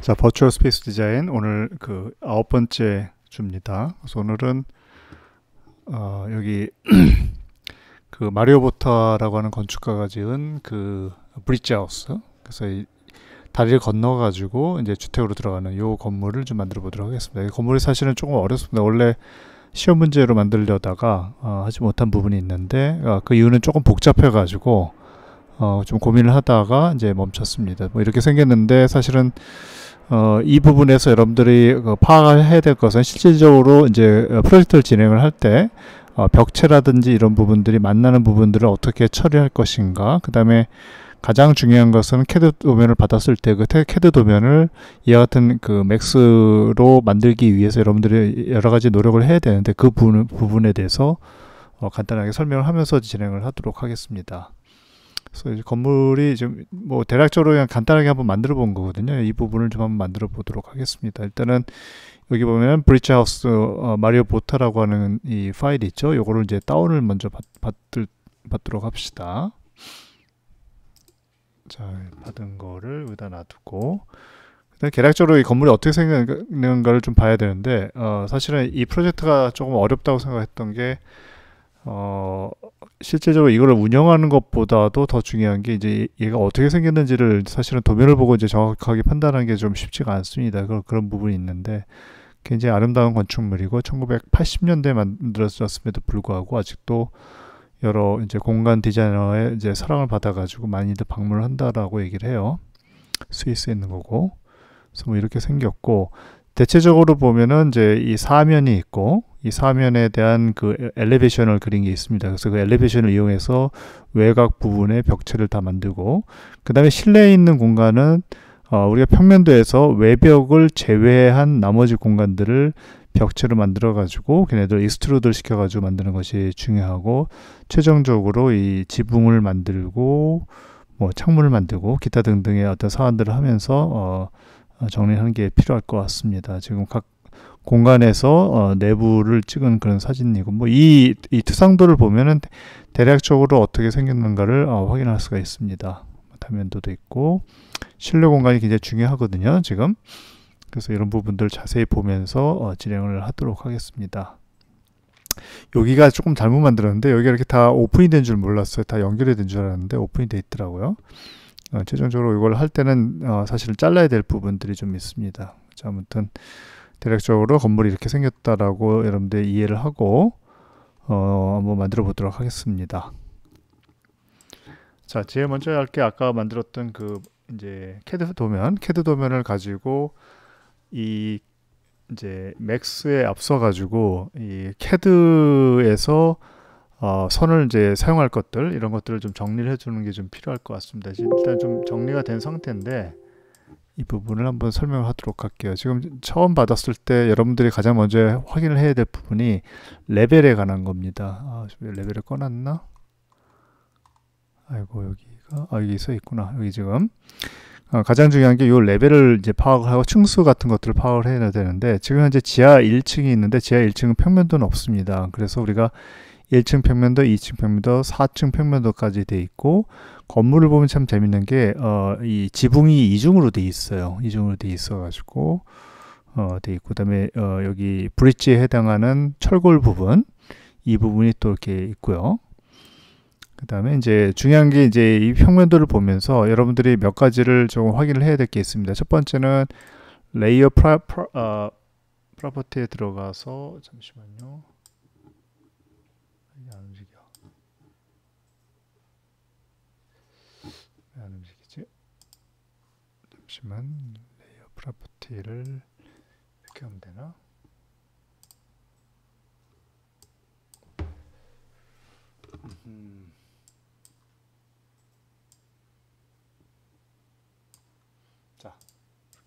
자, 버추얼 스페이스 디자인 오늘 그 9번째 주입니다. 그래서 오늘은 여기 그 마리오 보타라고 하는 건축가가 지은 그 브릿지 하우스. 그래서 이 다리를 건너 가지고 이제 주택으로 들어가는 요 건물을 좀 만들어 보도록 하겠습니다. 이 건물이 사실은 조금 어렵습니다. 원래 시험 문제로 만들려다가 하지 못한 부분이 있는데 그 이유는 조금 복잡해 가지고 좀 고민을 하다가 이제 멈췄습니다. 뭐 이렇게 생겼는데 사실은 이 부분에서 여러분들이 파악을 해야 될 것은 실질적으로 이제 프로젝트를 진행을 할 때 벽체라든지 이런 부분들이 만나는 부분들을 어떻게 처리할 것인가. 그 다음에 가장 중요한 것은 CAD 도면을 받았을 때 그 CAD 도면을 이와 같은 그 맥스로 만들기 위해서 여러분들이 여러 가지 노력을 해야 되는데 그 부분에 대해서 간단하게 설명을 하면서 진행을 하도록 하겠습니다. 그래서 이제 건물이 좀 뭐 대략적으로 그냥 간단하게 한번 만들어 본 거거든요. 이 부분을 좀 한번 만들어 보도록 하겠습니다. 일단은 여기 보면 브릿지 하우스 마리오 보타라고 하는 이 파일이 있죠. 요거를 이제 다운을 먼저 받도록 합시다. 자, 받은 거를 여기다 놔두고 일단 계략적으로 이 건물이 어떻게 생겼는가를 좀 봐야 되는데 사실은 이 프로젝트가 조금 어렵다고 생각했던 게 실제적으로 이걸 운영하는 것보다도 더 중요한 게 이제 얘가 어떻게 생겼는지를 사실은 도면을 보고 이제 정확하게 판단하는 게 좀 쉽지가 않습니다. 그런 부분이 있는데 굉장히 아름다운 건축물이고 1980년대에 만들어졌음에도 불구하고 아직도 여러 이제 공간 디자이너의 이제 사랑을 받아가지고 많이들 방문을 한다라고 얘기를 해요. 스위스에 있는 거고. 그래서 뭐 이렇게 생겼고 대체적으로 보면은 이제 이 사면이 있고 이 사면에 대한 그 엘리베이션을 그린 게 있습니다. 그래서 그 엘리베이션을 이용해서 외곽 부분의 벽체를 다 만들고 그 다음에 실내에 있는 공간은 우리가 평면도에서 외벽을 제외한 나머지 공간들을 벽체로 만들어 가지고 걔네들 익스트루드를 시켜 가지고 만드는 것이 중요하고 최종적으로 이 지붕을 만들고 뭐 창문을 만들고 기타 등등의 어떤 사안들을 하면서 정리하는 게 필요할 것 같습니다. 지금 각 공간에서 내부를 찍은 그런 사진이고 뭐 이 투상도를 보면은 대략적으로 어떻게 생겼는가를 확인할 수가 있습니다. 다면도도 있고 실내 공간이 굉장히 중요하거든요. 지금 그래서 이런 부분들 자세히 보면서 진행을 하도록 하겠습니다. 여기가 조금 잘못 만들었는데 여기가 이렇게 다 오픈이 된 줄 몰랐어요. 다 연결이 된 줄 알았는데 오픈이 돼 있더라고요. 최종적으로 이걸 할 때는 사실 잘라야 될 부분들이 좀 있습니다. 자, 아무튼 대략적으로 건물이 이렇게 생겼다라고 여러분들 이해를 하고 한번 만들어 보도록 하겠습니다. 자, 제일 먼저 할 게 아까 만들었던 그 이제 CAD 도면을 가지고 이 이제 맥스에 앞서 가지고 이 CAD에서 선을 이제 사용할 것들 이런 것들을 좀 정리를 해주는 게 좀 필요할 것 같습니다. 일단 좀 정리가 된 상태인데 이 부분을 한번 설명을 하도록 할게요. 지금 처음 받았을 때 여러분들이 가장 먼저 확인을 해야 될 부분이 레벨에 관한 겁니다. 레벨을 꺼놨나? 아이고 여기가 여기 써 있구나. 여기 지금 가장 중요한 게 이 레벨을 이제 파악을 하고 층수 같은 것들을 파악을 해야 되는데 지금 현재 지하 1층이 있는데 지하 1층은 평면도는 없습니다. 그래서 우리가 1층 평면도, 2층 평면도, 4층 평면도까지 돼 있고 건물을 보면 참 재밌는 게 이 지붕이 이중으로 돼 있어요. 이중으로 돼 있어 가지고 돼 있고 그다음에 여기 브릿지에 해당하는 철골 부분 이 부분이 또 이렇게 있고요. 그 다음에 이제 중요한 게 이제 이 평면도를 보면서 여러분들이 몇 가지를 좀 확인을 해야 될 게 있습니다. 첫 번째는 레이어 프로퍼티에 들어가서 잠시만요. 이게 안 움직여. 왜 안 움직이지? 잠시만. 레이어 프로퍼티를 이렇게 하면 되나?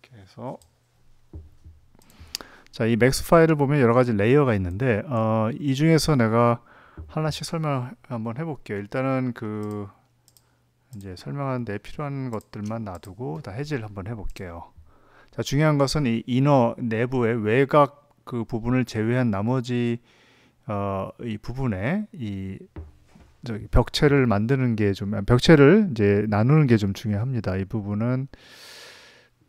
이렇게 해서 자, 이 맥스 파일을 보면 여러 가지 레이어가 있는데 이 중에서 내가 하나씩 설명 한번 해볼게요. 일단은 그 이제 설명하는데 필요한 것들만 놔두고 다 해제를 한번 해볼게요. 자, 중요한 것은 이 이너 내부의 외곽 그 부분을 제외한 나머지 이 부분에 이 벽체를 만드는 게 좀 벽체를 이제 나누는 게 좀 중요합니다. 이 부분은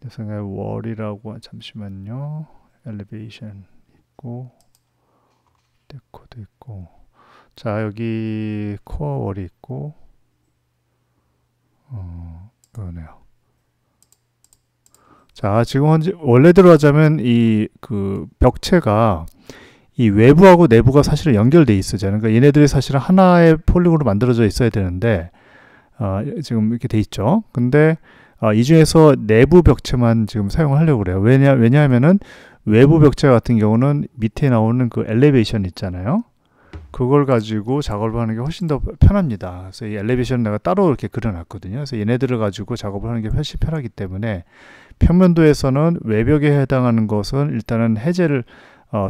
생각에 월이라고 잠시만요. 엘리베이션 있고 데코도 있고 자 여기 코어 월이 있고 그러네요. 자 지금 원래대로 하자면 이 그 벽체가 이 외부하고 내부가 사실은 연결돼 있어요. 그러니까 얘네들이 사실은 하나의 폴리곤으로 만들어져 있어야 되는데 지금 이렇게 돼 있죠. 근데 이 중에서 내부 벽체만 지금 사용을 하려고 그래요. 왜냐하면은 외부 벽체 같은 경우는 밑에 나오는 그 엘리베이션 있잖아요. 그걸 가지고 작업을 하는 게 훨씬 더 편합니다. 그래서 이 엘리베이션 내가 따로 이렇게 그려놨거든요. 그래서 얘네들을 가지고 작업을 하는 게 훨씬 편하기 때문에 평면도에서는 외벽에 해당하는 것은 일단은 해제를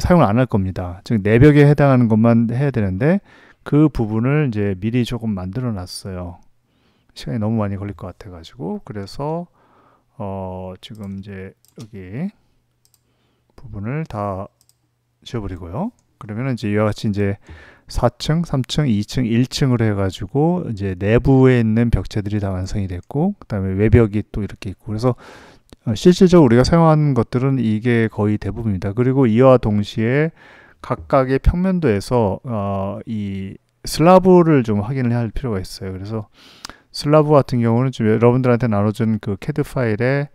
사용을 안 할 겁니다. 즉 내벽에 해당하는 것만 해야 되는데 그 부분을 이제 미리 조금 만들어 놨어요. 시간이 너무 많이 걸릴 것 같아 가지고 그래서 지금 이제 여기 부분을 다 지워버리고요. 그러면 이제 이와 같이 이제 4층, 3층, 2층, 1층으로 해가지고 이제 내부에 있는 벽체들이 다 완성이 됐고 그 다음에 외벽이 또 이렇게 있고 그래서 실질적으로 우리가 사용하는 것들은 이게 거의 대부분입니다. 그리고 이와 동시에 각각의 평면도에서 이 슬라브를 좀 확인을 할 필요가 있어요. 그래서 슬라브 같은 경우는 지금 여러분들한테 나눠준 그 CAD 파일에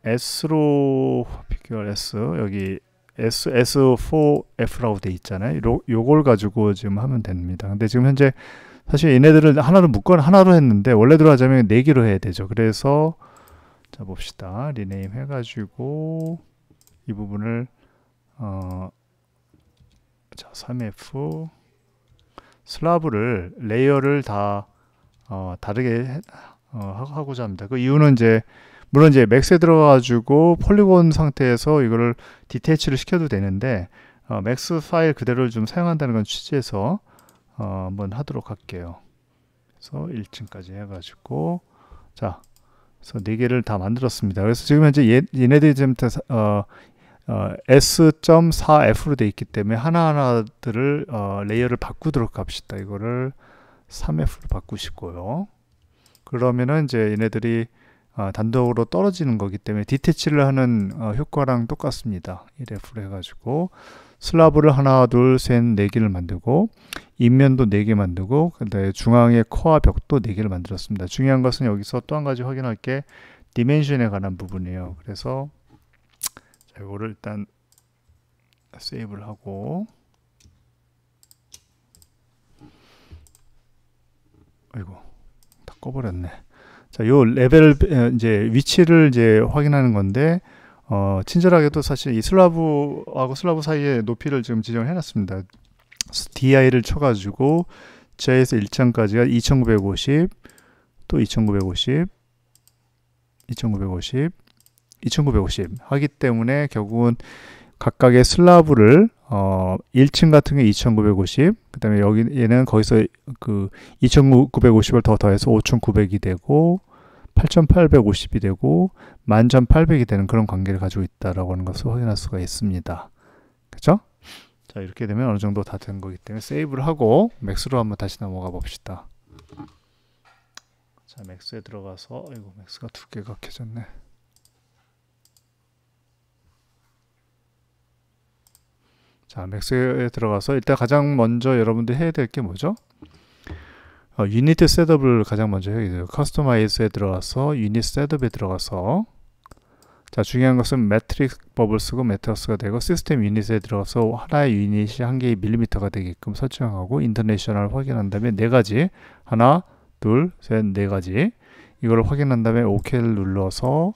S로 비교할 S 여기 S4F라고 돼 있잖아요. 요걸 가지고 지금 하면 됩니다. 근데 지금 현재 사실 얘네들을 하나로 했는데 원래대로 하자면 4개로 해야 되죠. 그래서 자 봅시다. 리네임 해가지고 이 부분을 자 3F 슬라브를 레이어를 다 다르게 하고자 합니다. 그 이유는 이제 물론 이제 맥스에 들어가가지고 폴리곤 상태에서 이거를 디테이치를 시켜도 되는데 맥스 파일 그대로를 좀 사용한다는 건 취지에서 한번 하도록 할게요. 그래서 1층까지 해가지고 자 그래서 4개를 다 만들었습니다. 그래서 지금 현재 얘네들이 지금 S.4F로 되어 있기 때문에 하나하나들을 레이어를 바꾸도록 합시다. 이거를 3F로 바꾸시고요. 그러면은 이제 얘네들이 단독으로 떨어지는 거기 때문에 디테치를 하는 효과랑 똑같습니다. 1F로 해가지고 슬라브를 하나, 둘, 셋, 4개를 만들고 인면도 4개 만들고 그다음에 중앙에 코어 벽도 4개를 만들었습니다. 중요한 것은 여기서 또 한 가지 확인할 게 디멘션에 관한 부분이에요. 그래서 자, 이거를 일단 세이브를 하고 아이고 다 꺼버렸네. 자, 요 레벨 이제 위치를 이제 확인하는 건데 친절하게도 사실 이 슬라브하고 슬라브 사이의 높이를 지금 지정을 해놨습니다. DI를 쳐가지고 J에서 1층까지가 2950, 또 2950, 2950, 2950 하기 때문에 결국은 각각의 슬라브를 1층 같은 게 2950, 그 다음에 여기 얘는 거기서 그 2950을 더해서 5900이 되고 8850이 되고 11800이 되는 그런 관계를 가지고 있다라고 하는 것을 확인할 수가 있습니다. 그죠? 자, 이렇게 되면 어느 정도 다 된 거기 때문에 세이브를 하고 맥스로 한번 다시 넘어가 봅시다. 자, 맥스에 들어가서 이거 맥스가 2개가 켜졌네. 자, 맥스에 들어가서 일단 가장 먼저 여러분들 해야 될 게 뭐죠? 유니트 셋업을 가장 먼저 해야 돼요. 커스터마이즈에 들어가서 유니트 셋업에 들어가서 자, 중요한 것은 매트릭스 법을 쓰고 매트릭스가 되고 시스템 유닛에 들어가서 하나의 유닛이 한 개의 밀리미터가 되게끔 설정하고 인터내셔널 확인한 다음에 4가지 하나, 둘, 셋, 4가지 이걸 확인한 다음에 OK를 눌러서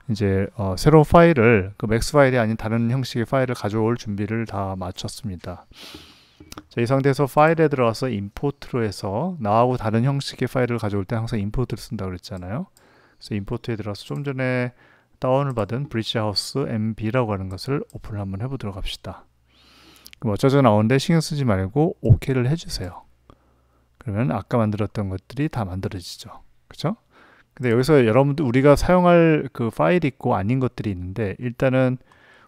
이제 새로운 파일을 그 맥스 파일이 아닌 다른 형식의 파일을 가져올 준비를 다 마쳤습니다. 자, 이 상태에서 파일에 들어가서 임포트로 해서 나하고 다른 형식의 파일을 가져올 때 항상 임포트를 쓴다고 그랬잖아요. 그래서 임포트에 들어가서 좀 전에 다운을 받은 브릿지하우스 MB라고 하는 것을 오픈을 한번 해보도록 합시다. 그럼 어쩌죠 나오는데 신경 쓰지 말고 OK를 해주세요. 그러면 아까 만들었던 것들이 다 만들어지죠. 그쵸? 근데 여기서 여러분들 우리가 사용할 그 파일이 있고 아닌 것들이 있는데 일단은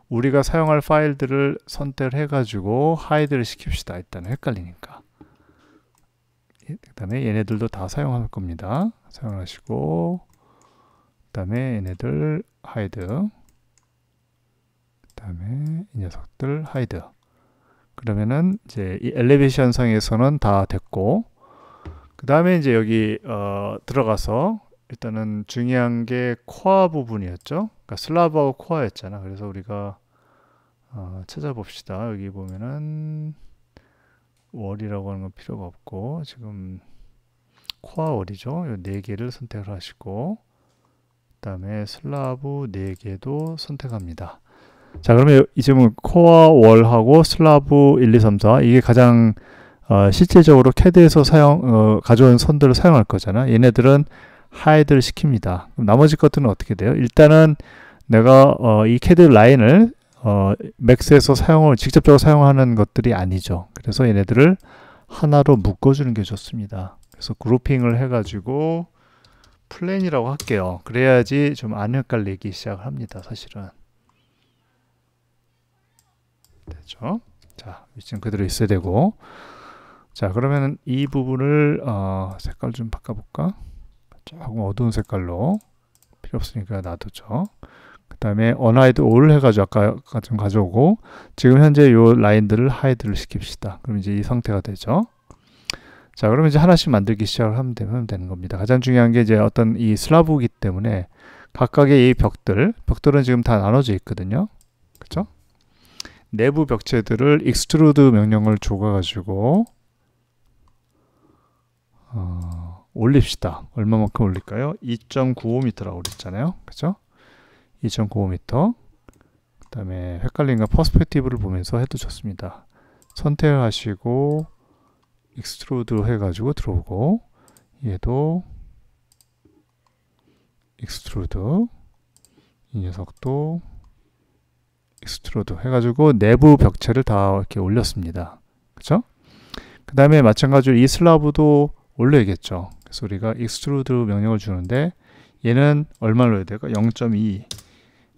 우리가 사용할 파일들을 선택을 해가지고 하이드를 시킵시다. 일단 헷갈리니까. 그 다음에 얘네들도 다 사용할 겁니다. 사용하시고 그 다음에 얘네들 하이드. 그 다음에 이 녀석들 하이드. 그러면은 이제 이 엘리베이션 상에서는 다 됐고, 그 다음에 이제 여기 들어가서 일단은 중요한 게 코어 부분이었죠. 그러니까 슬라브하고 코어였잖아. 그래서 우리가 찾아봅시다. 여기 보면은 월이라고 하는 건 필요가 없고, 지금 코어 월이죠. 이 4개를 선택을 하시고, 그 다음에 슬라브 4개도 선택합니다. 자, 그러면 지금 코어 월하고 슬라브 1, 2, 3, 4 이게 가장 실질적으로 CAD에서 가져온 선들을 사용할 거잖아. 얘네들은 하이드를 시킵니다. 그럼 나머지 것들은 어떻게 돼요? 일단은 내가 이 CAD 라인을 맥스에서 직접적으로 사용하는 것들이 아니죠. 그래서 얘네들을 하나로 묶어주는 게 좋습니다. 그래서 그룹핑을 해가지고 플랜이라고 할게요. 그래야지 좀 안 헷갈리기 시작합니다. 사실은. 되죠? 자, 위치는 그대로 있어야 되고, 자, 그러면 이 부분을 색깔 좀 바꿔볼까? 조금 어두운 색깔로. 필요 없으니까 놔두죠. 그 다음에 unhide all 해가지고 아까 좀 가져오고, 지금 현재 이 라인들을 하이드를 시킵시다. 그럼 이제 이 상태가 되죠. 자, 그러면 이제 하나씩 만들기 시작을 하면 되는 겁니다. 가장 중요한 게 이제 어떤 이 슬라브이기 때문에 각각의 이 벽들은 지금 다 나눠져 있거든요. 그쵸? 내부 벽체들을 익스트루드 명령을 줘가지고 올립시다. 얼마만큼 올릴까요? 2.95m라고 그랬잖아요. 그죠? 2.95m. 그 다음에 헷갈린 건 퍼스펙티브를 보면서 해도 좋습니다. 선택하시고 익스트루드 해가지고 들어오고, 얘도 익스트루드, 이 녀석도 익스트루드 해가지고 내부 벽체를 다 이렇게 올렸습니다. 그쵸? 그 다음에 마찬가지로 이 슬라브도 올려야겠죠. 그래서 우리가 익스트루드 명령을 주는데 얘는 얼마를 넣어야 될까? 0.2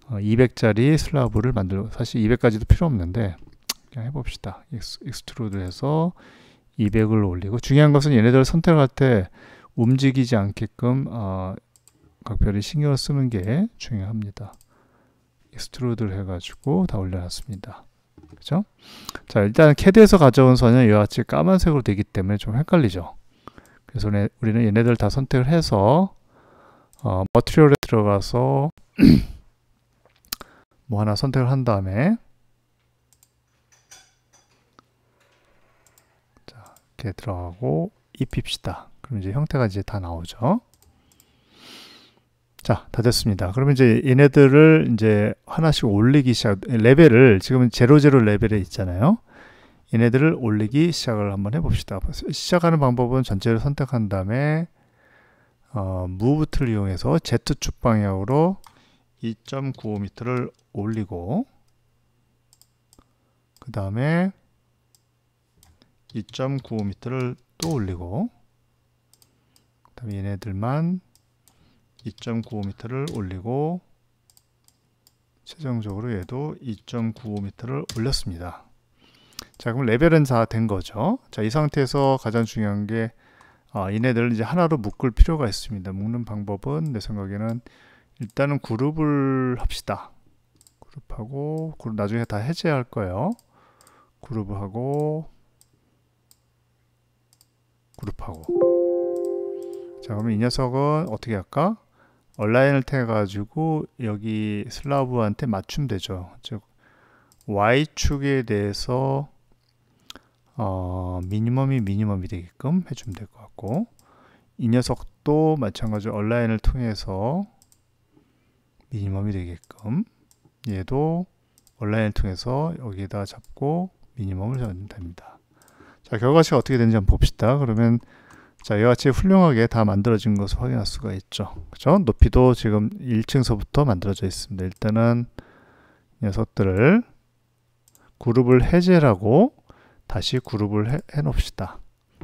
200짜리 슬라브를 만들고, 사실 200까지도 필요 없는데 그냥 해봅시다. 익스트루드 해서 200을 올리고, 중요한 것은 얘네들을 선택할 때 움직이지 않게끔 각별히 신경을 쓰는 게 중요합니다. 익스트루드를 해가지고 다 올려놨습니다. 그죠? 자, 일단 CAD에서 가져온 선은 이와 같이 까만색으로 되기 때문에 좀 헷갈리죠. 그래서 우리는 얘네들 다 선택을 해서 머티리얼에 들어가서 뭐 하나 선택을 한 다음에, 자, 이렇게 들어가고 입힙시다. 그럼 이제 형태가 이제 다 나오죠. 자, 다 됐습니다. 그러면 이제 얘네들을 이제 하나씩 올리기 레벨을, 지금 00 레벨에 있잖아요. 얘네들을 올리기 시작을 한번 해봅시다. 시작하는 방법은 전체를 선택한 다음에 Move 툴을 이용해서 Z축 방향으로 2.95m를 올리고, 그 다음에 2.95m를 또 올리고, 그 다음에 얘네들만 2.95m를 올리고, 최종적으로 얘도 2.95m를 올렸습니다. 자, 그럼 레벨은 다 된 거죠. 자, 이 상태에서 가장 중요한 게 얘네들을 이제 하나로 묶을 필요가 있습니다. 묶는 방법은 내 생각에는 일단은 그룹을 합시다. 그룹하고, 그룹 나중에 다 해제할 거예요. 그룹하고, 그룹하고. 자, 그러면 이 녀석은 어떻게 할까? 얼라인을 해가지고 여기 슬라브한테 맞추면 되죠. 즉 Y축에 대해서 미니멈이 되게끔 해주면 될 것 같고, 이 녀석도 마찬가지로 얼라인을 통해서 미니멈이 되게끔, 얘도 얼라인을 통해서 여기에다 잡고 미니멈을 잡으면 됩니다. 자, 결과치가 어떻게 되는지 한번 봅시다. 그러면 자, 이와 같이 훌륭하게 다 만들어진 것을 확인할 수가 있죠. 그죠? 높이도 지금 1층서부터 만들어져 있습니다. 일단은 녀석들을 그룹을 해제하고 다시 그룹을 해 놓읍시다.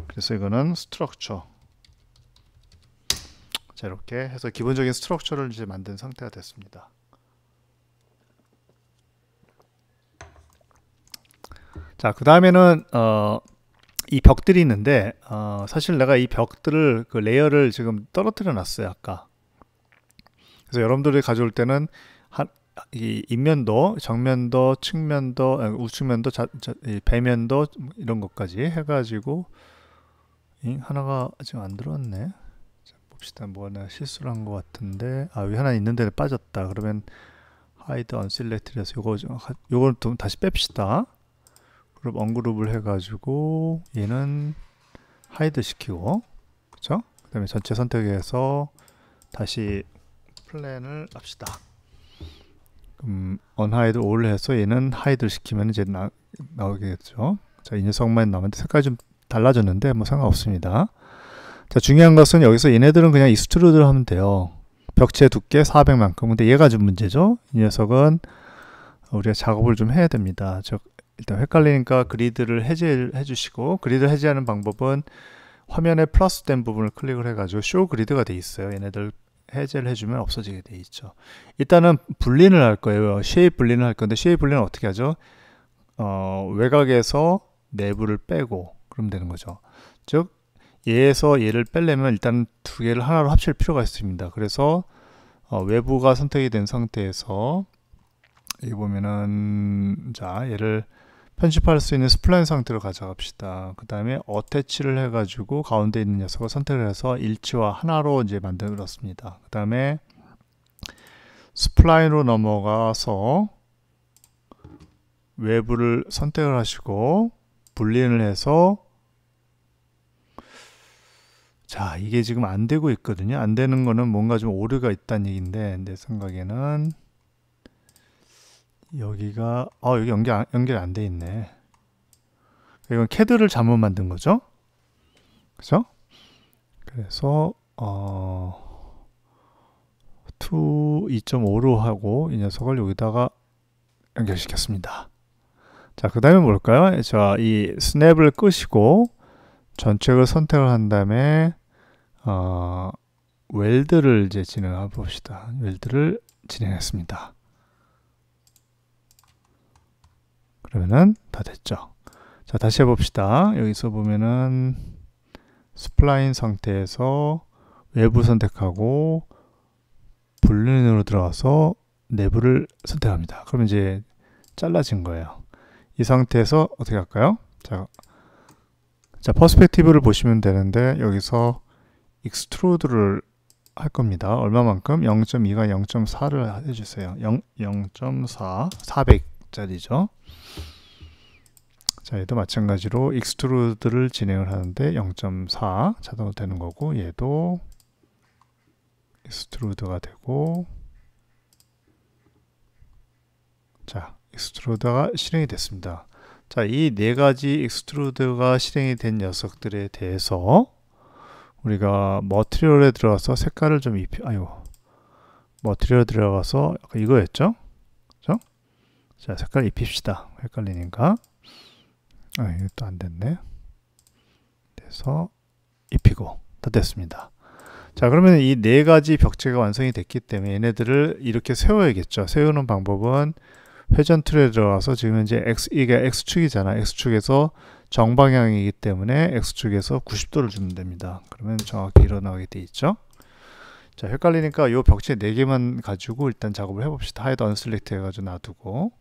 그래서 이거는 스트럭처. 자, 이렇게 해서 기본적인 스트럭처를 이제 만든 상태가 됐습니다. 자, 그 다음에는 이 벽들이 있는데 사실 내가 이 벽들을 그 레이어를 지금 떨어뜨려 놨어요. 아까 그래서 여러분들이 가져올 때는 이 인면도, 정면도, 측면도, 우측면도, 이 배면도 이런 것까지 해가지고 하나가 지금 안 들어왔네. 자, 봅시다. 뭐나 실수를 한 것 같은데 여기 하나 있는데 빠졌다. 그러면 hide unselected에서 요걸 좀 다시 뺍시다. 그룹 언그룹을 해가지고 얘는 하이드 시키고, 그쵸? 그 다음에 전체 선택해서 다시 플랜을 합시다. unhide all 해서 얘는 하이드를 시키면 이제 나오겠죠. 자, 이 녀석만 나오는데 색깔이 좀 달라졌는데 뭐 상관없습니다. 자, 중요한 것은 여기서 얘네들은 그냥 익스트루드를 하면 돼요. 벽체 두께 400만큼. 근데 얘가 좀 문제죠. 이 녀석은 우리가 작업을 좀 해야 됩니다. 즉 일단 헷갈리니까 그리드를 해제해 주시고, 그리드 해제하는 방법은 화면에 플러스 된 부분을 클릭을 해가지고 쇼 그리드가 돼 있어요. 얘네들 해제를 해주면 없어지게 돼 있죠. 일단은 분리를 할 거예요. 쉐입 분리를 할 건데, 쉐입 분리는 어떻게 하죠? 외곽에서 내부를 빼고 그러면 되는 거죠. 즉 얘에서 얘를 빼려면 일단 두 개를 하나로 합칠 필요가 있습니다. 그래서 외부가 선택이 된 상태에서 여기 보면은, 자, 얘를 편집할 수 있는 스플라인 상태로 가져갑시다. 그 다음에 어태치를 해가지고 가운데 있는 녀석을 선택을 해서 일치와 하나로 이제 만들었습니다. 그 다음에 스플라인으로 넘어가서 외부를 선택을 하시고 분리를 해서, 자, 이게 지금 안 되고 있거든요. 안 되는 거는 뭔가 좀 오류가 있다는 얘기인데, 내 생각에는 여기가 여기 연결 안 돼 있네. 이건 캐드를 잘못 만든 거죠. 그죠? 그래서 to 2.5로 하고 이 녀석을 여기다가 연결시켰습니다. 자, 그 다음에 뭘까요? 자, 이 스냅을 끄시고 전체를 선택을 한 다음에 웰드를 이제 진행해 봅시다. 웰드를 진행했습니다. 그러면은 다 됐죠. 자, 다시 해봅시다. 여기서 보면은 스플라인 상태에서 외부 선택하고 불륜으로 들어가서 내부를 선택합니다. 그러면 이제 잘라진 거예요. 이 상태에서 어떻게 할까요? 자, 퍼스펙티브를 보시면 되는데 여기서 익스트루드를 할 겁니다. 얼마만큼? 0.2가 0.4를 해주세요. 0.4, 400짜리죠. 자, 얘도 마찬가지로 익스트루드를 진행을 하는데 0.4 자동으로 되는 거고, 얘도 익스트루드가 되고, 자, 익스트루드가 실행이 됐습니다. 자, 이 네 가지 익스트루드가 실행이 된 녀석들에 대해서 우리가 머티리얼에 들어가서 색깔을 좀 머티리얼 들어가서 이거였죠? 그죠? 자, 색깔 입힙시다. 헷갈리니까. 이것도 안 됐네. 그래서 입히고 다 됐습니다. 자, 그러면 이 네 가지 벽체가 완성이 됐기 때문에 얘네들을 이렇게 세워야겠죠. 세우는 방법은 회전 툴에 들어가서 지금 현재 이게 X축이잖아. X축에서 정방향이기 때문에 X축에서 90도를 주면 됩니다. 그러면 정확히 일어나게 돼 있죠. 자, 헷갈리니까 이 벽체 4개만 가지고 일단 작업을 해봅시다. 하이드 언셀렉트 해가지고 놔두고,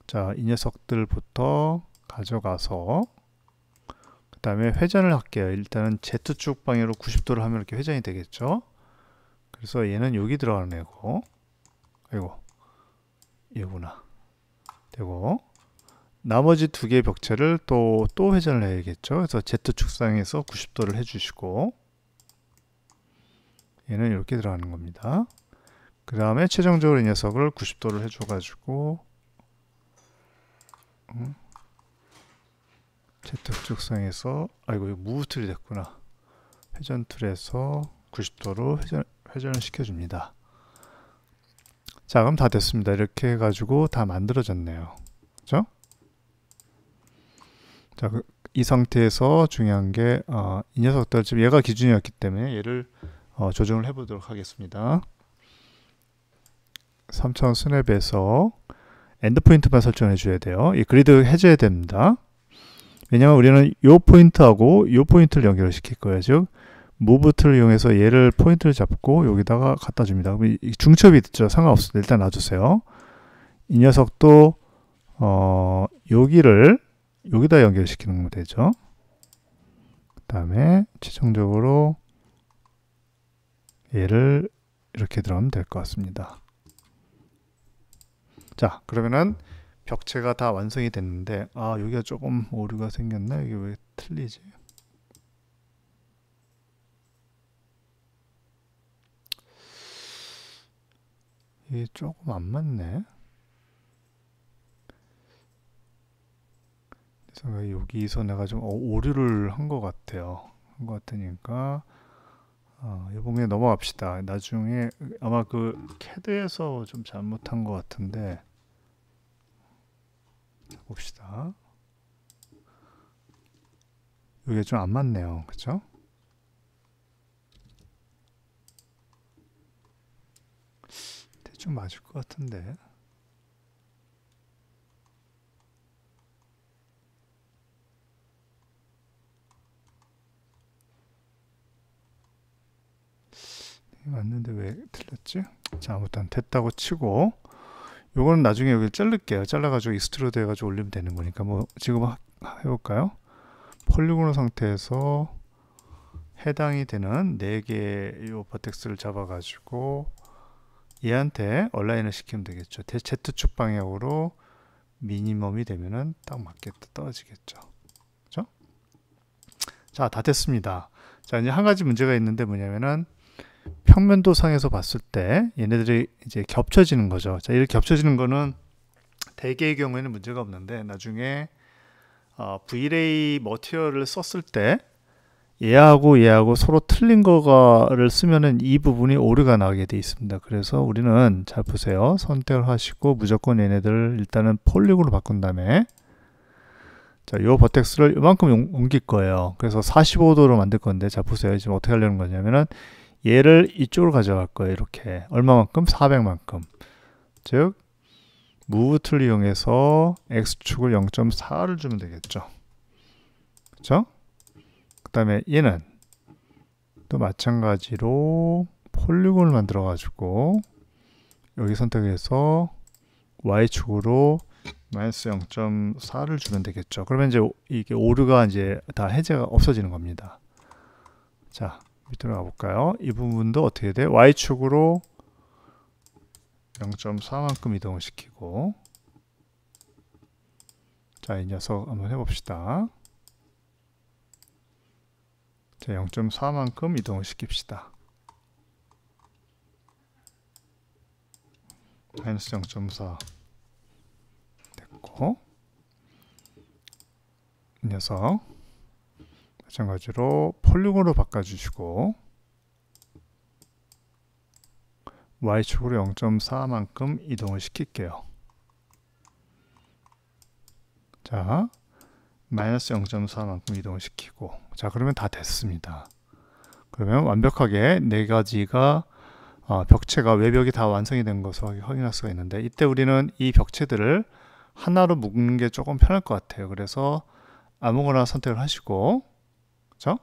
자, 이 녀석들부터 가져가서 그 다음에 회전을 할게요. 일단은 Z축 방향으로 90도를 하면 이렇게 회전이 되겠죠. 그래서 얘는 여기 들어가는 애고, 얘구나. 되고, 나머지 두 개의 벽체를 또 회전을 해야겠죠. 그래서 Z축상에서 90도를 해주시고, 얘는 이렇게 들어가는 겁니다. 그 다음에 최종적으로 이 녀석을 90도를 해줘가지고, Z축상에서, 이거 무브 툴이 됐구나. 회전 툴에서 90도로 회전을 시켜줍니다. 자, 그럼 다 됐습니다. 이렇게 해가지고 다 만들어졌네요. 그죠? 자, 이 상태에서 중요한 게, 이 녀석들, 지금 얘가 기준이었기 때문에 얘를 조정을 해보도록 하겠습니다. 3차원 스냅에서 엔드포인트만 설정해 줘야 돼요. 이 그리드 해줘야 됩니다. 왜냐면 우리는 요 포인트하고 요 포인트를 연결을 시킬 거예요. 즉, 무브 툴을 이용해서 얘를 포인트를 잡고 여기다가 갖다 줍니다. 그럼 이 중첩이 있죠. 상관없습니다. 일단 놔두세요. 이 녀석도 여기를 여기다 연결시키는 거 되죠. 그 다음에 최종적으로 얘를 이렇게 들어가면 될 것 같습니다. 자, 그러면은 벽체가 다 완성이 됐는데, 아, 여기가 조금 오류가 생겼나? 이게 왜 틀리지? 이게 조금 안 맞네. 그래서 여기서 내가 좀 오류를 한 것 같아요. 한 것 같으니까 이번에 넘어갑시다. 나중에 아마 그 캐드에서 좀 잘못한 것 같은데 봅시다. 이게 좀 안 맞네요. 그쵸? 대충 맞을 것 같은데. 맞는데 왜 틀렸지? 자, 아무튼 됐다고 치고 요거는 나중에 여기 자를게요. 잘라가지고 익스트루드 해가지고 올리면 되는 거니까 뭐 지금 해볼까요? 폴리곤 상태에서 해당이 되는 4개의 요 버텍스를 잡아가지고 얘한테 얼라인을 시키면 되겠죠. Z축 방향으로 미니멈이 되면은 딱 맞게 떨어지겠죠. 그죠? 자, 다 됐습니다. 자, 이제 한 가지 문제가 있는데 뭐냐면은 평면도상에서 봤을 때 얘네들이 이제 겹쳐지는 거죠. 자, 이렇게 겹쳐지는 거는 대개의 경우에는 문제가 없는데 나중에 V-Ray 머티리얼을 썼을 때 얘하고 서로 틀린 거를 쓰면은 이 부분이 오류가 나게 돼 있습니다. 그래서 우리는 잘 보세요. 선택을 하시고 무조건 얘네들을 일단은 폴리곤으로 바꾼 다음에 자, 요 버텍스를 이만큼 옮길 거예요. 그래서 45도로 만들 건데 자, 보세요. 지금 어떻게 하려는 거냐면은 얘를 이쪽으로 가져갈 거예요. 이렇게 얼마만큼? 400만큼. 즉 무브 툴을 이용해서 x축을 0.4를 주면 되겠죠. 그렇죠? 그 다음에 얘는 또 마찬가지로 폴리곤을 만들어 가지고 여기 선택해서 y축으로 마이너스 0.4를 주면 되겠죠. 그러면 이제 이게 오류가 이제 다 해제가 없어지는 겁니다. 자, 밑으로 가볼까요? 이 부분도 어떻게 돼? y축으로 0.4만큼 이동을 시키고 자, 이 녀석 한번 해봅시다. 자, 0.4만큼 이동을 시킵시다. 마이너스 0.4 됐고 이 녀석 마찬가지로 폴리곤으로 바꿔주시고 y축으로 0.4만큼 이동을 시킬게요. 자, 마이너스 0.4만큼 이동을 시키고 자, 그러면 다 됐습니다. 그러면 완벽하게 4가지가 벽체가 외벽이 다 완성이 된 것을 확인할 수가 있는데 이때 우리는 이 벽체들을 하나로 묶는 게 조금 편할 것 같아요. 그래서 아무거나 선택을 하시고 그렇죠?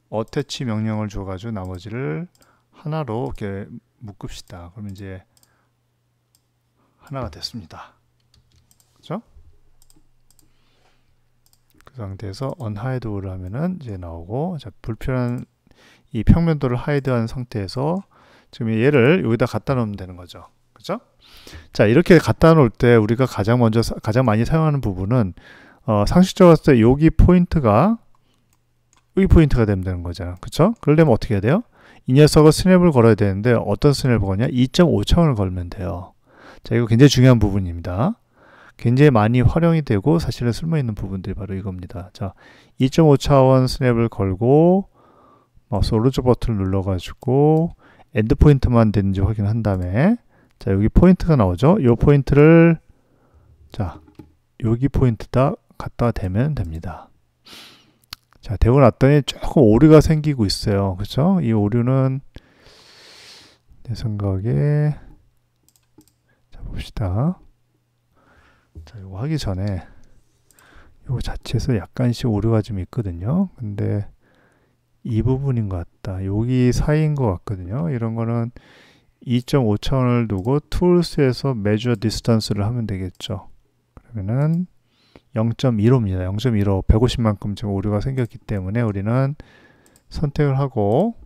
어태치 명령을 줘가지고 나머지를 하나로 이렇게 묶읍시다. 그러면 이제 하나가 됐습니다. 그렇죠? 그 상태에서 unhide를 하면은 이제 나오고 자, 불필요한 이 평면도를 하이드한 상태에서 지금 얘를 여기다 갖다 놓으면 되는 거죠. 그렇죠? 자, 이렇게 갖다 놓을 때 우리가 가장 많이 사용하는 부분은 상식적으로 봤을 때 여기 포인트가 되면 되는 거잖아. 그쵸? 그러려면 어떻게 해야 돼요? 이 녀석을 스냅을 걸어야 되는데 어떤 스냅을 거냐? 2.5차원을 걸면 돼요. 자, 이거 굉장히 중요한 부분입니다. 굉장히 많이 활용이 되고 사실은 쓸모있는 부분들이 바로 이겁니다. 자, 2.5차원 스냅을 걸고 마우스 오른쪽 버튼을 눌러가지고 엔드 포인트만 되는지 확인한 다음에 자, 여기 포인트가 나오죠? 이 포인트를 자, 여기 포인트다 갖다 대면 됩니다. 자, 되고 났더니 조금 오류가 생기고 있어요. 그렇죠? 이 오류는 내 생각에 자, 봅시다. 자, 이거 하기 전에 이거 자체에서 약간씩 오류가 좀 있거든요. 근데 이 부분인 것 같다. 여기 사이인 것 같거든요. 이런 거는 2.5차원을 두고 툴스에서 measure distance를 하면 되겠죠. 그러면은 0.15입니다. 0.15, 150만큼 지금 오류가 생겼기 때문에 우리는 선택을 하고,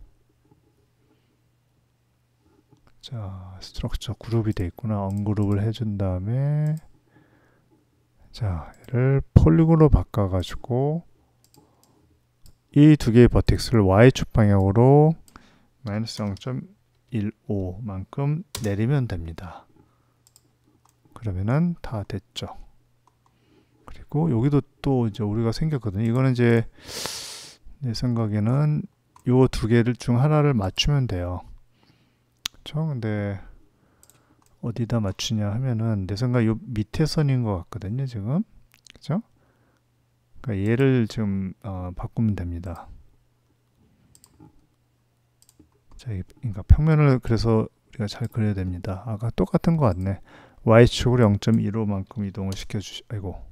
자, 스트럭처 그룹이 돼 있구나. 언그룹을 해준 다음에, 자, 얘를 폴리곤으로 바꿔가지고 이 두 개의 버텍스를 Y축 방향으로 마이너스 0.15만큼 내리면 됩니다. 그러면은 다 됐죠. 그리고 여기도 또 이제 오류가 생겼거든요. 이거는 이제 내 생각에는 요 두 개를 중 하나를 맞추면 돼요. 그렇죠? 근데 어디다 맞추냐 하면은 내 생각 요 밑에 선인 것 같거든요. 지금. 그죠? 그러니까 얘를 지금 바꾸면 됩니다. 자, 그러니까 평면을 그래서 우리가 잘 그려야 됩니다. 아까 똑같은 것 같네. Y축으로 0.15만큼 이동을 시켜주시, 아이고,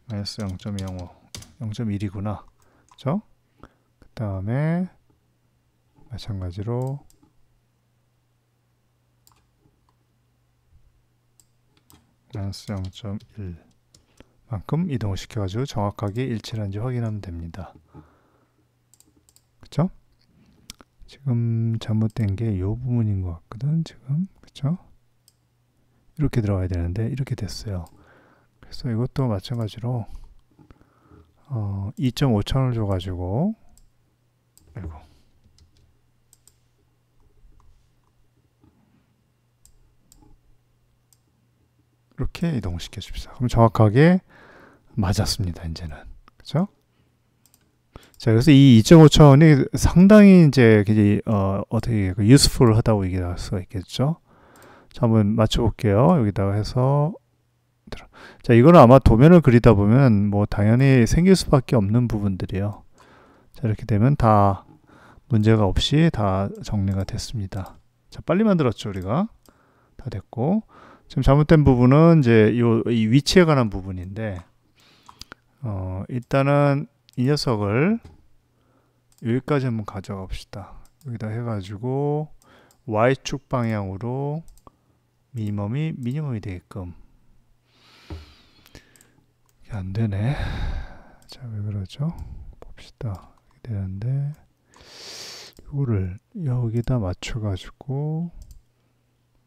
마이너스 0.05, 0.1이구나. 그죠? 그 다음에 마찬가지로 마이너스 0.1만큼 이동을 시켜가지고 정확하게 일치한지 확인하면 됩니다. 그쵸? 지금 잘못된 게 이 부분인 것 같거든. 지금 그쵸? 이렇게 들어가야 되는데 이렇게 됐어요. 그래서 이것도 마찬가지로 2.5차원을 줘가지고, 아이고, 이렇게 이동시켜 줍시다. 그럼 정확하게 맞았습니다. 이제는. 그죠? 자, 그래서 이 2.5차원이 상당히 이제 어떻게 useful 하다고 얘기할 수가 있겠죠. 자, 한번 맞춰볼게요. 여기다가 해서, 자, 이거는 아마 도면을 그리다 보면 뭐 당연히 생길 수밖에 없는 부분들이에요. 자, 이렇게 되면 다 문제가 없이 다 정리가 됐습니다. 자, 빨리 만들었죠, 우리가. 다 됐고. 지금 잘못된 부분은 이제 이 위치에 관한 부분인데, 일단은 이 녀석을 여기까지 한번 가져가 봅시다. 여기다 해가지고 Y축 방향으로 미니멈이 되게끔. 이게 안 되네. 자, 왜 그러죠? 봅시다. 이렇게 되는데, 이거를 여기다 맞춰가지고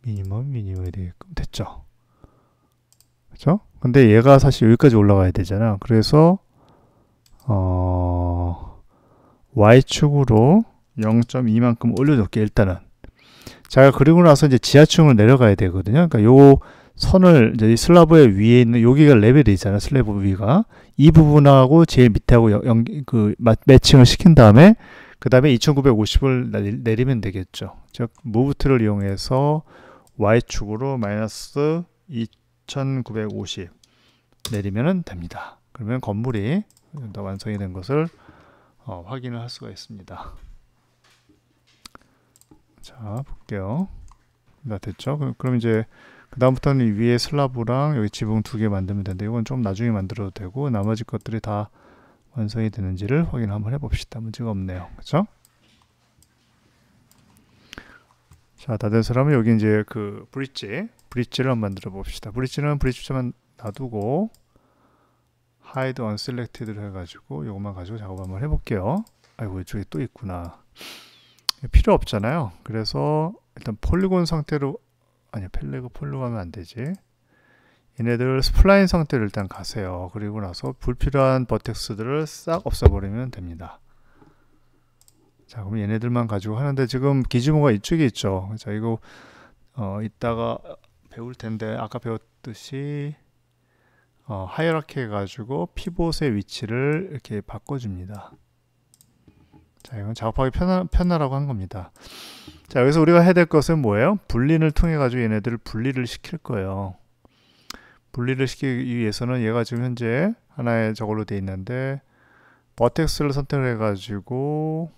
미니멈이 되게끔 됐죠. 그렇죠? 근데 얘가 사실 여기까지 올라가야 되잖아. 그래서 Y축으로 0.2만큼 올려줄게. 일단은 자, 그리고 나서 이제 지하층으로 내려가야 되거든요. 그러니까 요 선을 이제 슬라브의 위에 있는 여기가 레벨이 있잖아요. 슬래브 위가 이 부분하고 제일 밑에하고 매칭을 시킨 다음에 그 다음에 2950을 내리면 되겠죠. 즉 무브 툴을 이용해서 Y축으로 마이너스 2950 내리면 됩니다. 그러면 건물이 다 완성이 된 것을 확인을 할 수가 있습니다. 자, 볼게요. 다 됐죠? 그럼 이제 그 다음부터는 위에 슬라브랑 여기 지붕 두 개 만들면 되는데 이건 좀 나중에 만들어도 되고 나머지 것들이 다 완성이 되는지를 확인 한번 해봅시다. 문제가 없네요. 그렇죠? 자, 다 된 사람은 여기 이제 그 브릿지를 한번 만들어 봅시다. 브릿지는 브릿지만 놔두고 hide unselected를 해가지고 이것만 가지고 작업 한번 해볼게요. 아이고, 이쪽에 또 있구나. 필요 없잖아요. 그래서 일단 폴리곤 상태로, 아니요, 폴리곤 하면 안 되지. 얘네들 스플라인 상태로 일단 가세요. 그리고 나서 불필요한 버텍스들을 싹 없애버리면 됩니다. 자, 그럼 얘네들만 가지고 하는데 지금 기지모가 이쪽에 있죠. 자, 이거 이따가 배울 텐데 아까 배웠듯이 하이라키 해가지고 피봇의 위치를 이렇게 바꿔줍니다. 자, 이건 작업하기 편하라고 한 겁니다. 자, 여기서 우리가 해야 될 것은 뭐예요? 분리를 통해 가지고 얘네들을 분리를 시킬 거예요. 분리를 시키기 위해서는 얘가 지금 현재 하나의 저걸로 돼 있는데 버텍스를 선택을 해가지고,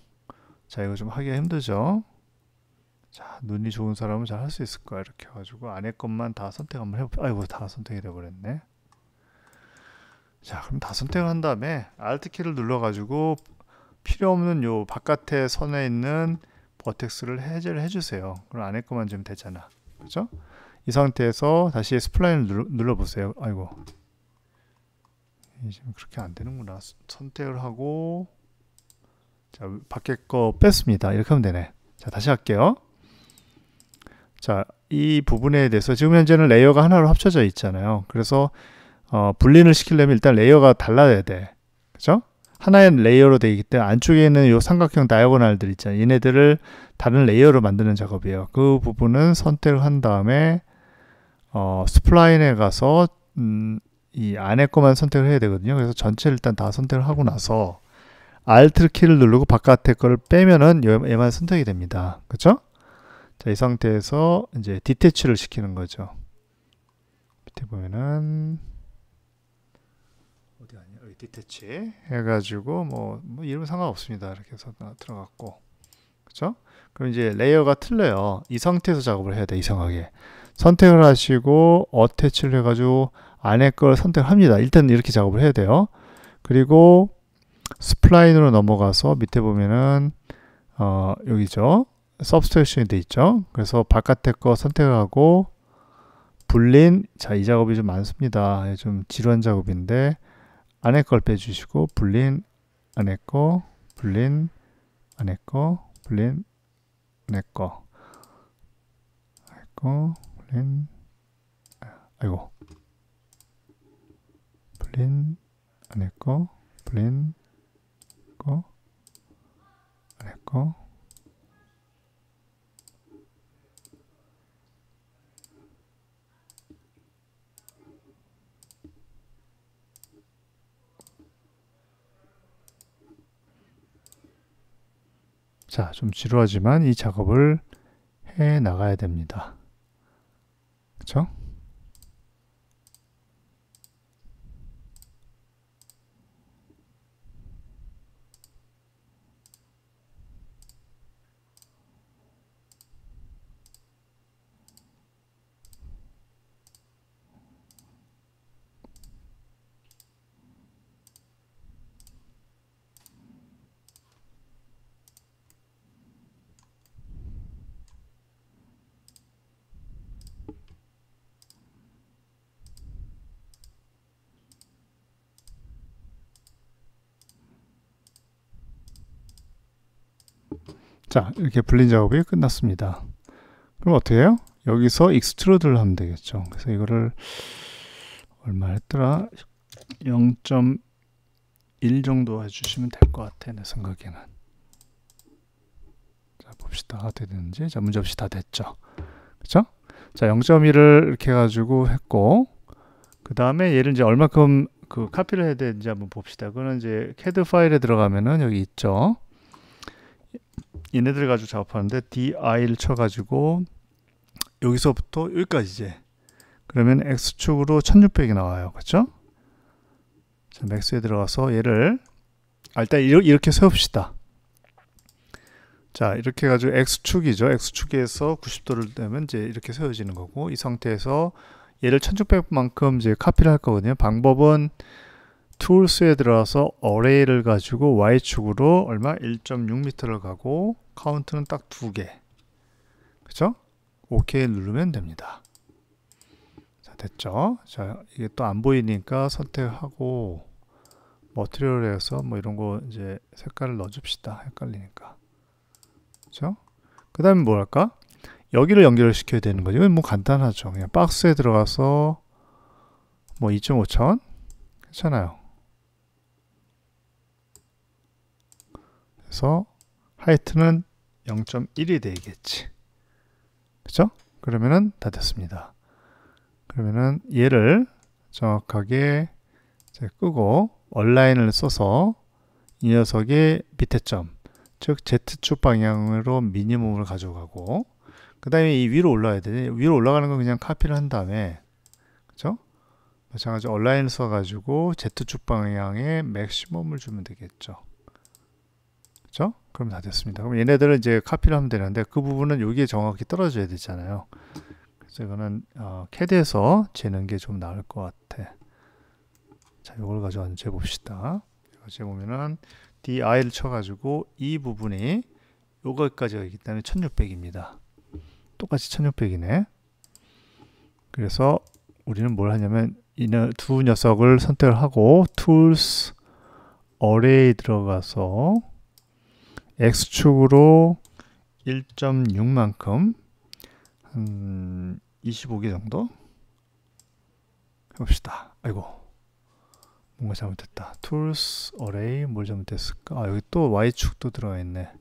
자, 이거 좀 하기가 힘들죠. 자, 눈이 좋은 사람은 잘 할 수 있을 거야. 이렇게 해가지고 안에 것만 다 선택 한번 해볼게요. 아이고, 다 선택이 돼버렸네. 자, 그럼 다 선택을 한 다음에 Alt 키를 눌러가지고 필요 없는 요 바깥에 선에 있는 버텍스를 해제를 해주세요. 그럼 안에 것만 주면 되잖아. 그죠? 이 상태에서 다시 스플라인을 눌러보세요. 아이고. 지금 그렇게 안 되는구나. 선택을 하고, 자, 밖에 거 뺐습니다. 이렇게 하면 되네. 자, 다시 할게요. 자, 이 부분에 대해서 지금 현재는 레이어가 하나로 합쳐져 있잖아요. 그래서 분리를 시키려면 일단 레이어가 달라야 돼. 그죠? 하나의 레이어로 되어 있기 때문에 안쪽에 있는 이 삼각형 다이아고널들 있잖아요. 얘네들을 다른 레이어로 만드는 작업이에요. 그 부분은 선택을 한 다음에 스플라인에 가서 이 안에 것만 선택을 해야 되거든요. 그래서 전체를 일단 다 선택을 하고 나서 Alt 키를 누르고 바깥에 거를 빼면은 얘만 선택이 됩니다. 그렇죠? 자, 이 상태에서 이제 디태치를 시키는 거죠. 밑에 보면은 어디 아니야? 여기 디태치 해가지고 뭐 이름 상관없습니다. 이렇게 해서 들어갔고, 그렇죠? 그럼 이제 레이어가 틀려요. 이 상태에서 작업을 해야 돼. 이상하게 선택을 하시고 어태치를 해가지고 안에 걸 선택합니다. 일단 이렇게 작업을 해야 돼요. 그리고 스플라인으로 넘어가서 밑에 보면은 여기죠. 서브스트랙션이 돼 있죠. 그래서 바깥에 거 선택하고 불린, 자, 이 작업이 좀 많습니다. 좀 지루한 작업인데 안에 걸 빼주시고 불린 안에 거, 불린 안에 거, 불린 안에 거, 안에 거, 불린, 아이고, 불린 안에 거, 불린 거, 안에 거. 자, 좀 지루하지만 이 작업을 해 나가야 됩니다. 그쵸? 자, 이렇게 불린 작업이 끝났습니다. 그럼 어떻게 해요? 여기서 익스트루드를 하면 되겠죠. 그래서 이거를 얼마 했더라? 0.1 정도 해주시면 될 것 같아, 내 생각에는. 자, 봅시다. 어떻게 되는지. 자, 문제없이 다 됐죠. 그쵸? 자, 0.1을 이렇게 해가지고 했고, 그 다음에 얘를 이제 얼마큼 그 카피를 해야 되는지 한번 봅시다. 그거는 이제 CAD 파일에 들어가면은 여기 있죠. 얘네들 가지고 작업하는데 DI를 쳐가지고 여기서부터 여기까지 이제 그러면 X축으로 1600이 나와요. 그렇죠? 자, 맥스에 들어가서 얘를 일단 이렇게 세웁시다. 자, 이렇게 해가지고 X축이죠. X축에서 90도를 되면 이제 이렇게 세워지는 거고, 이 상태에서 얘를 1600만큼 이제 카피를 할 거거든요. 방법은 툴스에 들어가서 어레이를 가지고 Y축으로 얼마? 1.6m를 가고 카운트는 딱 2개. 그쵸? OK 누르면 됩니다. 자, 됐죠? 자, 이게 또 안 보이니까 선택하고 머티리얼에서 뭐 이런 거 이제 색깔을 넣어줍시다. 헷갈리니까. 그쵸? 그 다음에 뭐 할까? 여기를 연결을 시켜야 되는 거죠. 이건 뭐 간단하죠. 그냥 박스에 들어가서 뭐 2.5천 괜찮아요. 그래서 하이트는 0.1이 되겠지. 그죠? 그러면은 다 됐습니다. 그러면은 얘를 정확하게 끄고 얼라인을 써서 이 녀석의 밑에 점, 즉 Z축 방향으로 미니멈을 가져가고, 그 다음에 이 위로 올라가야 되네. 위로 올라가는 건 그냥 카피를 한 다음에, 그죠? 마찬가지로 얼라인을 써가지고 Z축 방향에 맥시멈을 주면 되겠죠. 그죠? 그럼 다 됐습니다. 그럼 얘네들은 이제 카피를 하면 되는데 그 부분은 여기에 정확히 떨어져야 되잖아요. 그래서 이거는 CAD에서 재는 게 좀 나을 것 같아. 자, 이걸 가지고 재봅시다. 재보면은 di를 쳐가지고 이 부분이 요거까지가 있기 때문에 1600입니다. 똑같이 1600이네. 그래서 우리는 뭘 하냐면 이 두 녀석을 선택을 하고 Tools Array 들어가서 X축으로 1.6만큼 한 25개 정도 해봅시다. 아이고 뭔가 잘못됐다. Tools Array 뭘 잘못됐을까? 여기 또 Y축도 들어가 있네.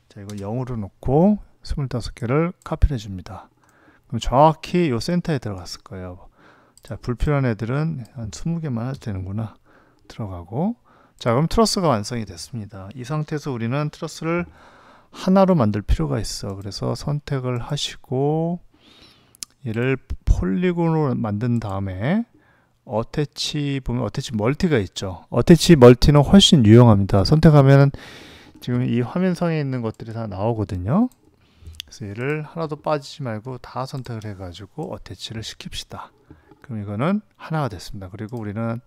자, 이거 0으로 놓고 25개를 카피를 해줍니다. 그럼 정확히 요 센터에 들어갔을 거예요. 자, 불필요한 애들은 한 20개만 해도 되는구나. 들어가고. 자, 그럼 트러스가 완성이 됐습니다. 이 상태에서 우리는 트러스를 하나로 만들 필요가 있어. 그래서 선택을 하시고 얘를 폴리곤으로 만든 다음에 어태치 보면 어태치 멀티가 있죠. 어태치 멀티는 훨씬 유용합니다. 선택하면 지금 이 화면상에 있는 것들이 다 나오거든요. 그래서 얘를 하나도 빠지지 말고 다 선택을 해가지고 어태치를 시킵시다. 그럼 이거는 하나가 됐습니다. 그리고 우리는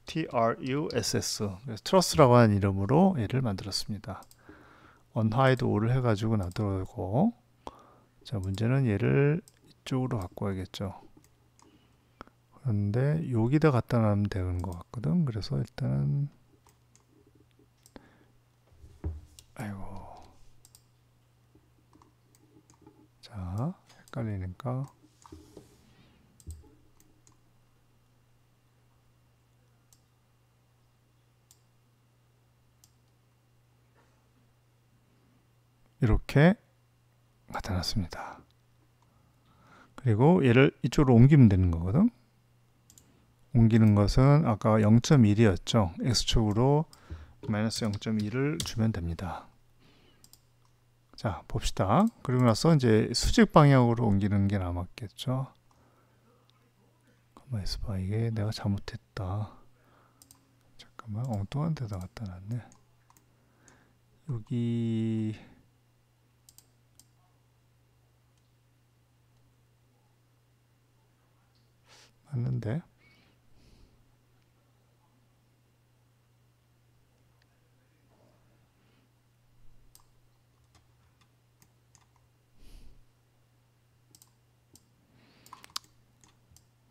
truss, 트러스라고 하는 이름으로 얘를 만들었습니다. unhide all을 해가지고 놔두고, 자, 문제는 얘를 이쪽으로 갖고 와야겠죠. 그런데 여기다 갖다 놔면 되는 것 같거든. 그래서 일단은 아이고, 자, 헷갈리니까 이렇게 갖다 놨습니다. 그리고 얘를 이쪽으로 옮기면 되는 거거든. 옮기는 것은 아까 0.1이었죠. X축으로 마이너스 0.1을 주면 됩니다. 자, 봅시다. 그리고 나서 이제 수직 방향으로 옮기는 게 남았겠죠. 가만히 있어봐. 이게 내가 잘못했다. 잠깐만, 엉뚱한 데다 갖다 놨네. 여기 맞는데?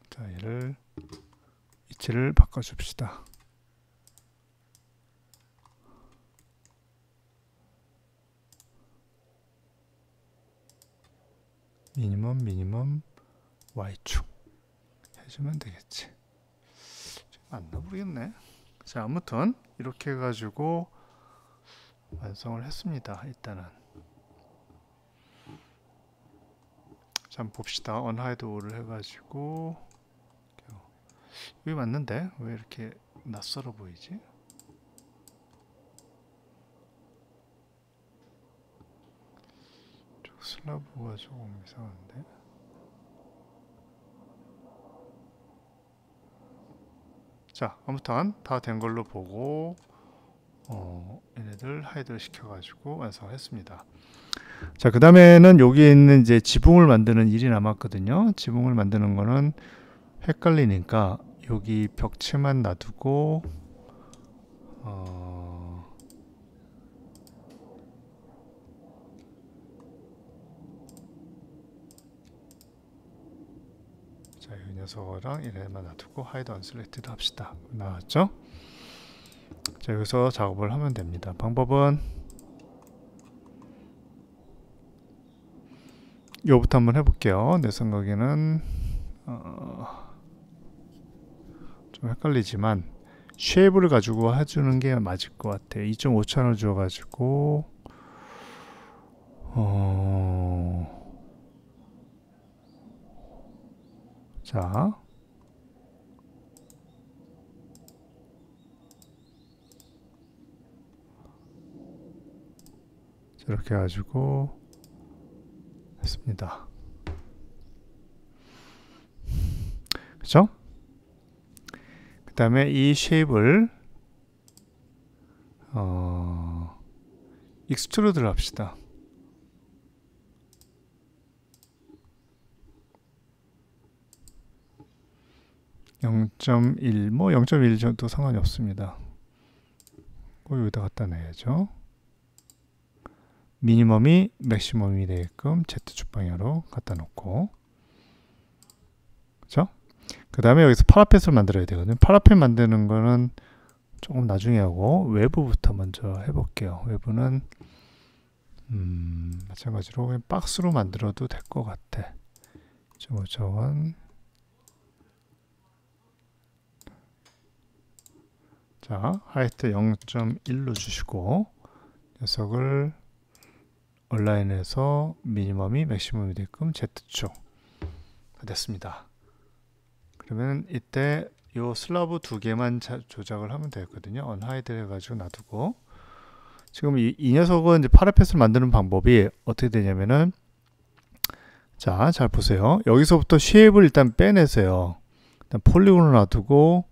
자, 얘를 위치를 바꿔줍시다. 미니멈 Y축 해주면 되겠지. 맞나 모르겠네. 자, 아무튼 이렇게 해가지고 완성을 했습니다. 일단은 자, 한번 봅시다. unhide all을 해가지고 여기 맞는데 왜 이렇게 낯설어 보이지? 슬라브가 조금 이상한데. 자, 아무튼 다 된 걸로 보고 얘네들 하이드를 시켜가지고 완성했습니다. 자, 그 다음에는 여기에 있는 이제 지붕을 만드는 일이 남았거든요. 지붕을 만드는 거는 헷갈리니까 여기 벽체만 놔두고 자, 이 녀석이랑 얘네만 놔두고 하이드 언셀렉티드 합시다. 나왔죠? 자, 여기서 작업을 하면 됩니다. 방법은 요부터 한번 해볼게요. 내 생각에는 좀 헷갈리지만 쉐입을 가지고 해주는 게 맞을 것 같아. 2.5찬을 주어가지고 자, 이렇게 해가지고 했습니다. 그쵸? 그 다음에 이 쉐입을 익스트루드를 합시다. 0.1, 뭐 0.1 정도 상관이 없습니다. 꼭 여기다 갖다 놔야죠. 미니멈이 맥시멈이 되게끔 Z축 방향으로 갖다 놓고, 그죠? 그 다음에 여기서 파라펫을 만들어야 되거든요. 파라펫 만드는 거는 조금 나중에 하고 외부부터 먼저 해볼게요. 외부는 마찬가지로 그냥 박스로 만들어도 될 것 같아. 1.5차원. 자, 하이트 0.1로 주시고 녀석을 온라인에서 미니멈이 맥시멈이 되게끔 Z축 됐습니다. 그러면 이때 요 슬러브 두 개만 조작을 하면 되거든요. 언하이드 해가지고 놔두고, 지금 이 녀석은 이제 파라펫을 만드는 방법이 어떻게 되냐면은, 자, 잘 보세요. 여기서부터 쉐입을 일단 빼내세요. 일단 폴리곤을 놔두고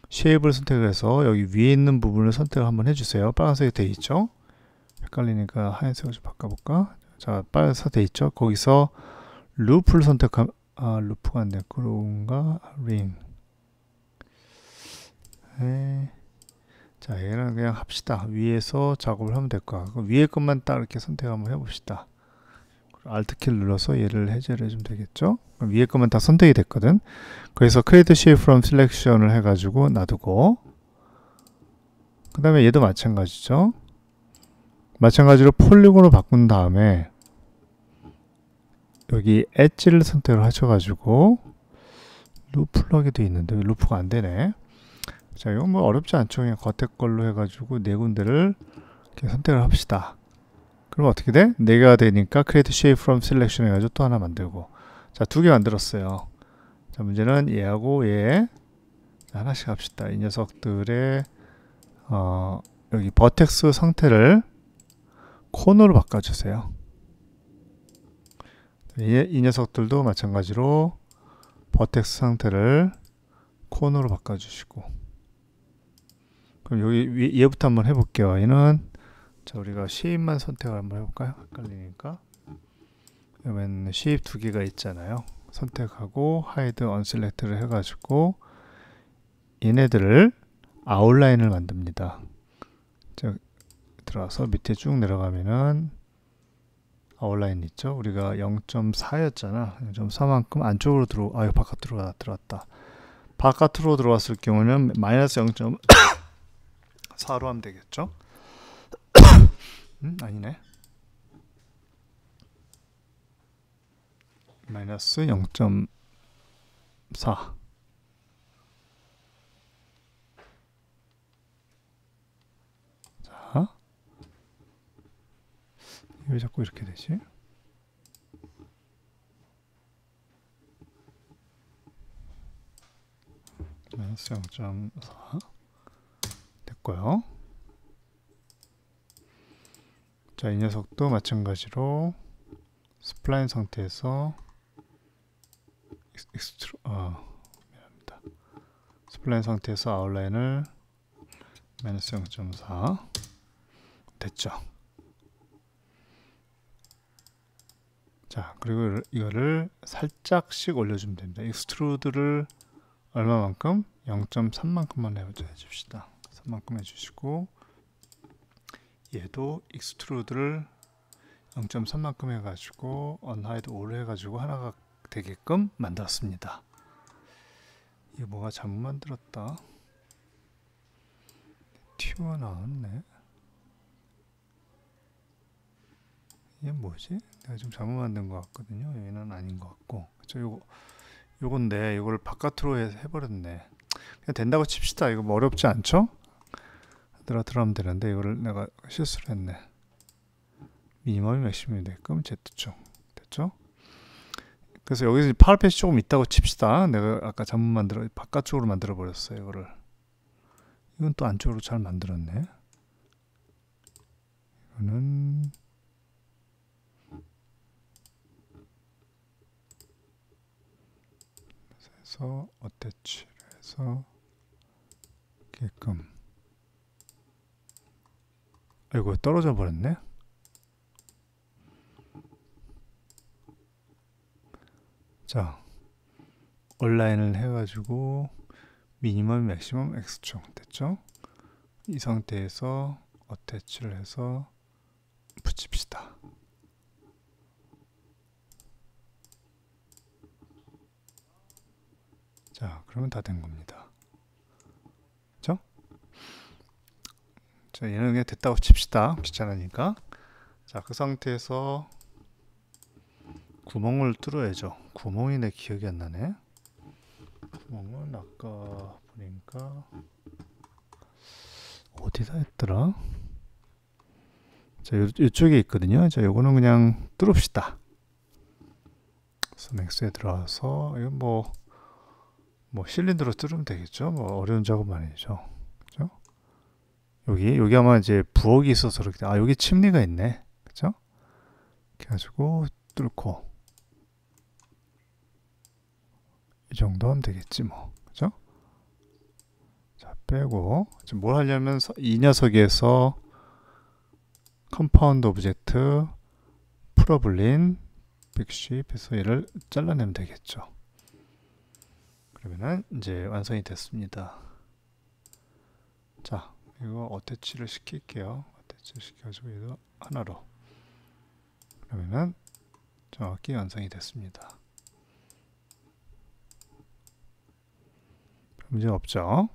쉐입을 선택해서 여기 위에 있는 부분을 선택을 한번 해주세요. 빨간색이 돼 있죠? 헷갈리니까 하얀색으로 좀 바꿔볼까? 자, 빨간색 돼 있죠? 거기서 루프를 선택하면, 루프가 안 됐고, 로운가 링. 자, 얘는 그냥 합시다. 위에서 작업을 하면 될 거야. 위에 것만 딱 이렇게 선택 한번 해봅시다. Alt키를 눌러서 얘를 해제를 해주면 되겠죠? 위에 것만 다 선택이 됐거든. 그래서 Create Shape from Selection을 해가지고 놔두고, 그 다음에 얘도 마찬가지죠. 마찬가지로 폴리곤을 바꾼 다음에 여기 엣지를 선택을 하셔가지고 루프를 하게 돼 있는데 왜 루프가 안 되네. 자, 이건 뭐 어렵지 않죠. 그냥 겉에 걸로 해가지고 네 군데를 이렇게 선택을 합시다. 그럼 어떻게 돼? 네 개가 되니까 Create Shape from Selection 해가지고 또 하나 만들고, 자, 두 개 만들었어요. 자, 문제는 얘하고 얘 하나씩 합시다. 이 녀석들의 여기 버텍스 상태를 코너로 바꿔주세요. 이 녀석들도 마찬가지로 버텍스 상태를 코너로 바꿔주시고, 그럼 여기 얘부터 한번 해볼게요. 얘는, 자, 우리가 쉐입만 선택을 한번 해볼까요? 헷갈리니까. 그러면 쉐입 두 개가 있잖아요. 선택하고 하이드 언셀렉트를 해가지고 얘네들을 아웃라인을 만듭니다. 자, 들어와서 밑에 쭉 내려가면은 아웃라인 있죠? 우리가 0.4였잖아. 0.4만큼 안쪽으로 이거 바깥으로 들어왔다. 바깥으로 들어왔을 경우는 마이너스 0.4로 하면 되겠죠? 아니네. 마이너스 0.4. 자, 왜 자꾸 이렇게 되지? 마이너스 0.4 됐고요. 자, 이 녀석도 마찬가지로 스플라인 상태에서 미안합니다. 스플라인 상태에서 아웃라인을 마이너스 0.4 됐죠. 자, 그리고 이거를 살짝씩 올려주면 됩니다. 익스트루드를 얼마만큼? 0.3만큼만 해줍시다. 3만큼 해주시고, 얘도 익스트루드를 0.3만큼 해가지고 언하이드 5를 해가지고 하나가 되게끔 만들었습니다. 이게 뭐가 잘못 만들었다. 튀어나왔네. 이게 뭐지? 내가 좀 잘못 만든 것 같거든요. 얘는 아닌 것 같고, 그쵸? 요건데 이걸 바깥으로 해버렸네. 그냥 된다고 칩시다. 이거 뭐 어렵지 않죠? 들어가면 되는데 이거를 내가 실수를 했네. 미니멈이 맥시멈이 되게끔 Z축 됐죠? 그래서 여기서 파라펫이 조금 있다고 칩시다. 내가 아까 잘못 바깥쪽으로 만들어 버렸어요. 이건 또 안쪽으로 잘 만들었네. 이거는 해서 어태치를 해서 게끔. 아이고, 떨어져 버렸네. 자, 온라인을 해가지고 미니멈, 맥시멈, X축 됐죠? 이 상태에서 어태치를 해서 붙입시다. 자, 그러면 다 된 겁니다. 그죠? 자, 얘는 그냥 됐다고 칩시다. 귀찮으니까. 자, 그 상태에서 구멍을 뚫어야죠. 구멍이 내 기억이 안 나네. 구멍은 아까 보니까 어디다 했더라? 자, 이쪽에 있거든요. 자, 요거는 그냥 뚫읍시다. 그래서 맥스에 들어와서 이건 뭐 실린더로 뚫으면 되겠죠. 뭐 어려운 작업 아니죠. 그죠? 여기 아마 이제 부엌이 있어서 그렇게, 여기 침리가 있네. 그죠? 이렇게 해가지고 뚫고 이 정도 하면 되겠지 뭐. 그죠? 자, 빼고 지금 뭘 하려면 이 녀석에서 컴파운드 오브젝트 풀어블린 빅쉽에서 얘를 잘라내면 되겠죠. 그러면은 이제 완성이 됐습니다. 자, 이거 어태치를 시킬게요. 어태치를 시켜가지고 얘도 하나로. 그러면은 정확히 완성이 됐습니다. 문제 없죠?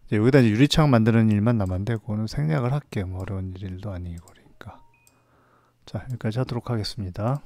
이제 여기다 이제 유리창 만드는 일만 남았는데 그거는 생략을 할게요. 뭐 어려운 일도 아니고 그러니까. 자, 여기까지 하도록 하겠습니다.